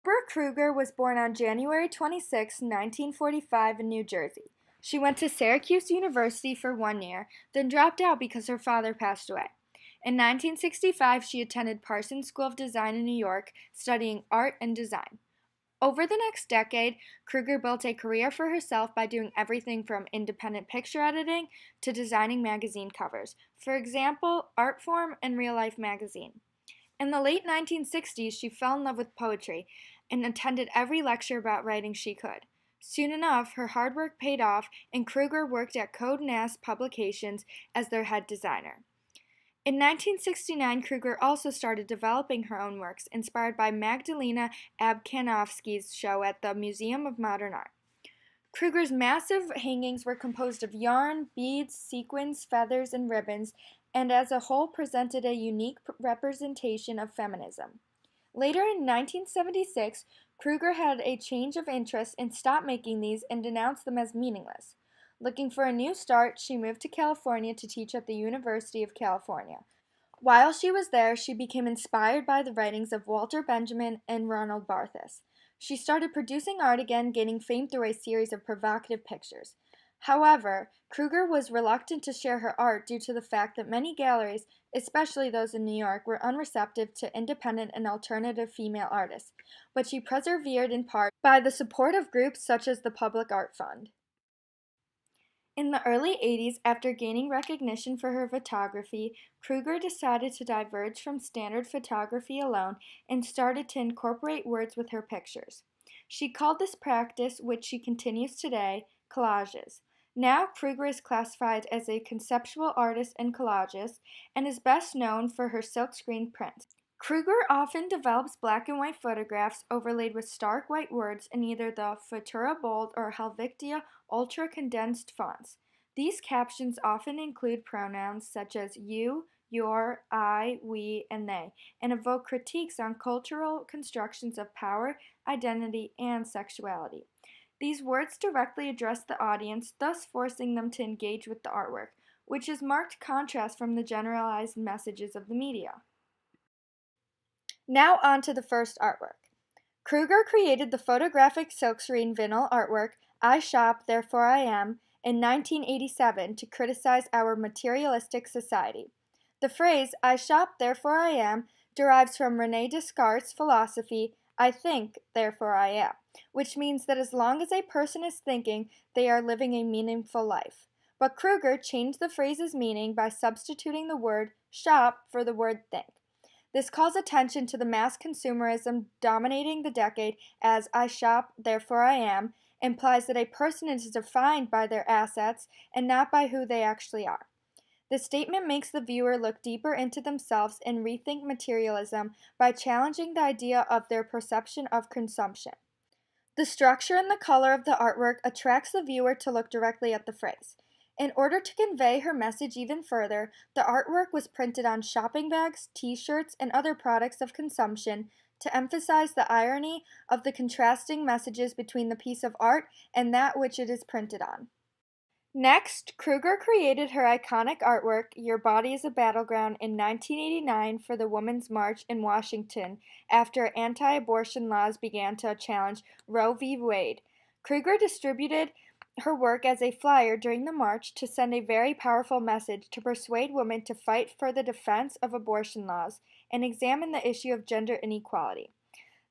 Barbara Kruger was born on January 26, 1945 in New Jersey. She went to Syracuse University for 1 year, then dropped out because her father passed away. In 1965, she attended Parsons School of Design in New York, studying art and design. Over the next decade, Kruger built a career for herself by doing everything from independent picture editing to designing magazine covers, for example, Artform and Real Life magazine. In the late 1960s, she fell in love with poetry and attended every lecture about writing she could. Soon enough, her hard work paid off, and Kruger worked at Code Nast Publications as their head designer. In 1969, Kruger also started developing her own works, inspired by Magdalena Abkanovsky's show at the Museum of Modern Art. Kruger's massive hangings were composed of yarn, beads, sequins, feathers, and ribbons, and as a whole presented a unique representation of feminism. Later in 1976, Kruger had a change of interest and stopped making these and denounced them as meaningless. Looking for a new start, she moved to California to teach at the University of California. While she was there, she became inspired by the writings of Walter Benjamin and Ronald Barthes. She started producing art again, gaining fame through a series of provocative pictures. However, Kruger was reluctant to share her art due to the fact that many galleries, especially those in New York, were unreceptive to independent and alternative female artists, but she persevered in part by the support of groups such as the Public Art Fund. In the early 80s, after gaining recognition for her photography, Kruger decided to diverge from standard photography alone and started to incorporate words with her pictures. She called this practice, which she continues today, collages. Now, Kruger is classified as a conceptual artist and collagist and is best known for her silkscreen prints. Kruger often develops black and white photographs overlaid with stark white words in either the Futura Bold or Helvetia Ultra Condensed fonts. These captions often include pronouns such as you, your, I, we, and they, and evoke critiques on cultural constructions of power, identity, and sexuality. These words directly address the audience, thus forcing them to engage with the artwork, which is marked contrast from the generalized messages of the media. Now on to the first artwork. Kruger created the photographic silkscreen vinyl artwork I Shop, Therefore I Am in 1987 to criticize our materialistic society. The phrase I shop, therefore I am derives from René Descartes' philosophy I think, therefore I am, which means that as long as a person is thinking, they are living a meaningful life. But Kruger changed the phrase's meaning by substituting the word shop for the word think. This calls attention to the mass consumerism dominating the decade as I shop, therefore I am, implies that a person is defined by their assets and not by who they actually are. The statement makes the viewer look deeper into themselves and rethink materialism by challenging the idea of their perception of consumption. The structure and the color of the artwork attracts the viewer to look directly at the phrase. In order to convey her message even further, the artwork was printed on shopping bags, t-shirts, and other products of consumption to emphasize the irony of the contrasting messages between the piece of art and that which it is printed on. Next, Kruger created her iconic artwork, Your Body is a Battleground, in 1989 for the Women's March in Washington after anti-abortion laws began to challenge Roe v. Wade. Kruger distributed her work as a flyer during the march to send a very powerful message to persuade women to fight for the defense of abortion laws and examine the issue of gender inequality.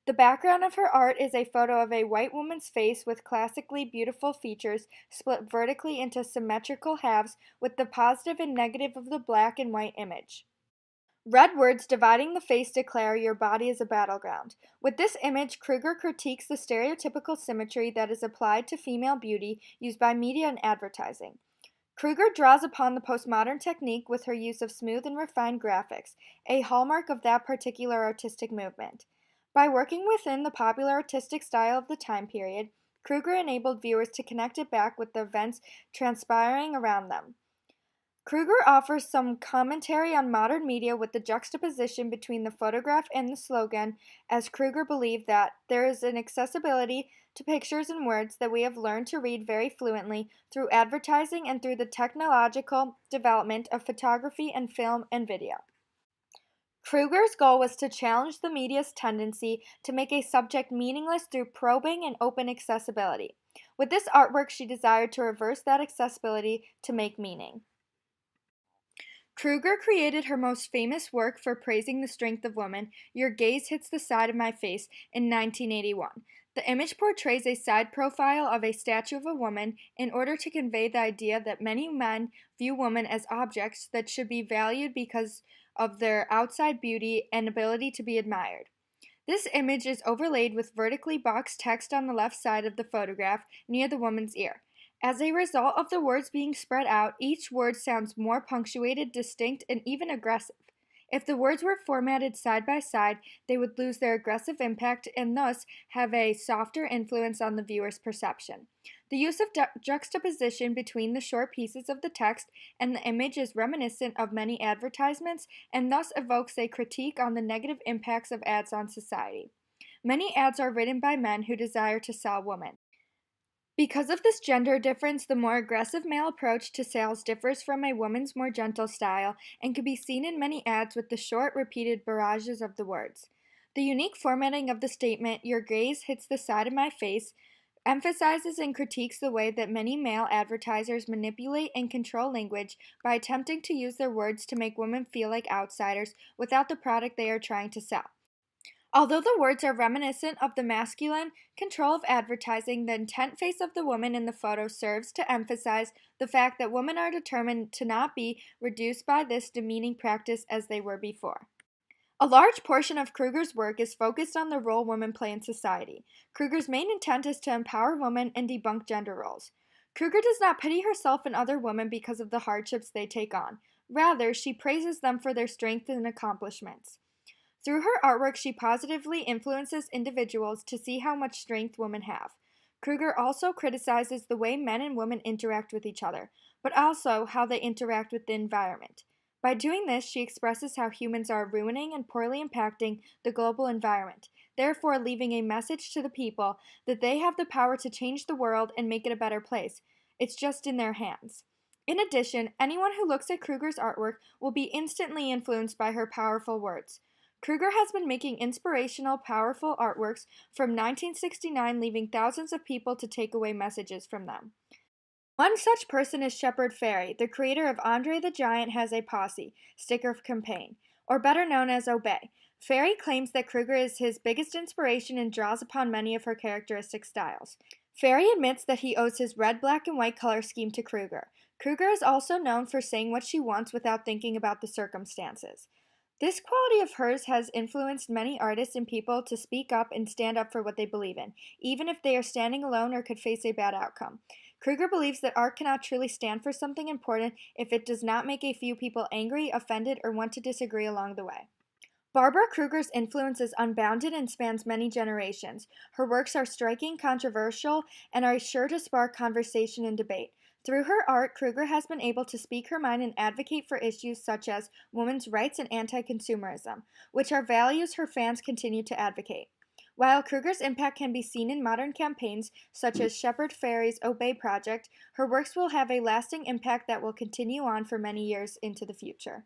The background of her art is a photo of a white woman's face with classically beautiful features split vertically into symmetrical halves with the positive and negative of the black and white image. Red words dividing the face declare your body is a battleground. With this image, Kruger critiques the stereotypical symmetry that is applied to female beauty used by media and advertising. Kruger draws upon the postmodern technique with her use of smooth and refined graphics, a hallmark of that particular artistic movement. By working within the popular artistic style of the time period, Kruger enabled viewers to connect it back with the events transpiring around them. Kruger offers some commentary on modern media with the juxtaposition between the photograph and the slogan, as Kruger believed that there is an accessibility to pictures and words that we have learned to read very fluently through advertising and through the technological development of photography and film and video. Kruger's goal was to challenge the media's tendency to make a subject meaningless through probing and open accessibility. With this artwork, she desired to reverse that accessibility to make meaning. Kruger created her most famous work for praising the strength of women, Your Gaze Hits the Side of My Face, in 1981. The image portrays a side profile of a statue of a woman in order to convey the idea that many men view women as objects that should be valued because of their outside beauty and ability to be admired. This image is overlaid with vertically boxed text on the left side of the photograph near the woman's ear. As a result of the words being spread out, each word sounds more punctuated, distinct, and even aggressive. If the words were formatted side by side, they would lose their aggressive impact and thus have a softer influence on the viewer's perception. The use of juxtaposition between the short pieces of the text and the image is reminiscent of many advertisements and thus evokes a critique on the negative impacts of ads on society. Many ads are written by men who desire to sell women. Because of this gender difference, the more aggressive male approach to sales differs from a woman's more gentle style and can be seen in many ads with the short, repeated barrages of the words. The unique formatting of the statement, Your gaze hits the side of my face, emphasizes and critiques the way that many male advertisers manipulate and control language by attempting to use their words to make women feel like outsiders without the product they are trying to sell. Although the words are reminiscent of the masculine control of advertising, the intent face of the woman in the photo serves to emphasize the fact that women are determined to not be reduced by this demeaning practice as they were before. A large portion of Kruger's work is focused on the role women play in society. Kruger's main intent is to empower women and debunk gender roles. Kruger does not pity herself and other women because of the hardships they take on. Rather, she praises them for their strength and accomplishments. Through her artwork, she positively influences individuals to see how much strength women have. Kruger also criticizes the way men and women interact with each other, but also how they interact with the environment. By doing this, she expresses how humans are ruining and poorly impacting the global environment, therefore leaving a message to the people that they have the power to change the world and make it a better place. It's just in their hands. In addition, anyone who looks at Kruger's artwork will be instantly influenced by her powerful words. Kruger has been making inspirational, powerful artworks from 1969, leaving thousands of people to take away messages from them. One such person is Shepard Fairey, the creator of Andre the Giant Has a Posse, sticker campaign, or better known as Obey. Fairey claims that Kruger is his biggest inspiration and draws upon many of her characteristic styles. Fairey admits that he owes his red, black, and white color scheme to Kruger. Kruger is also known for saying what she wants without thinking about the circumstances. This quality of hers has influenced many artists and people to speak up and stand up for what they believe in, even if they are standing alone or could face a bad outcome. Kruger believes that art cannot truly stand for something important if it does not make a few people angry, offended, or want to disagree along the way. Barbara Kruger's influence is unbounded and spans many generations. Her works are striking, controversial, and are sure to spark conversation and debate. Through her art, Kruger has been able to speak her mind and advocate for issues such as women's rights and anti-consumerism, which are values her fans continue to advocate. While Kruger's impact can be seen in modern campaigns such as Shepard Fairey's Obey Project, her works will have a lasting impact that will continue on for many years into the future.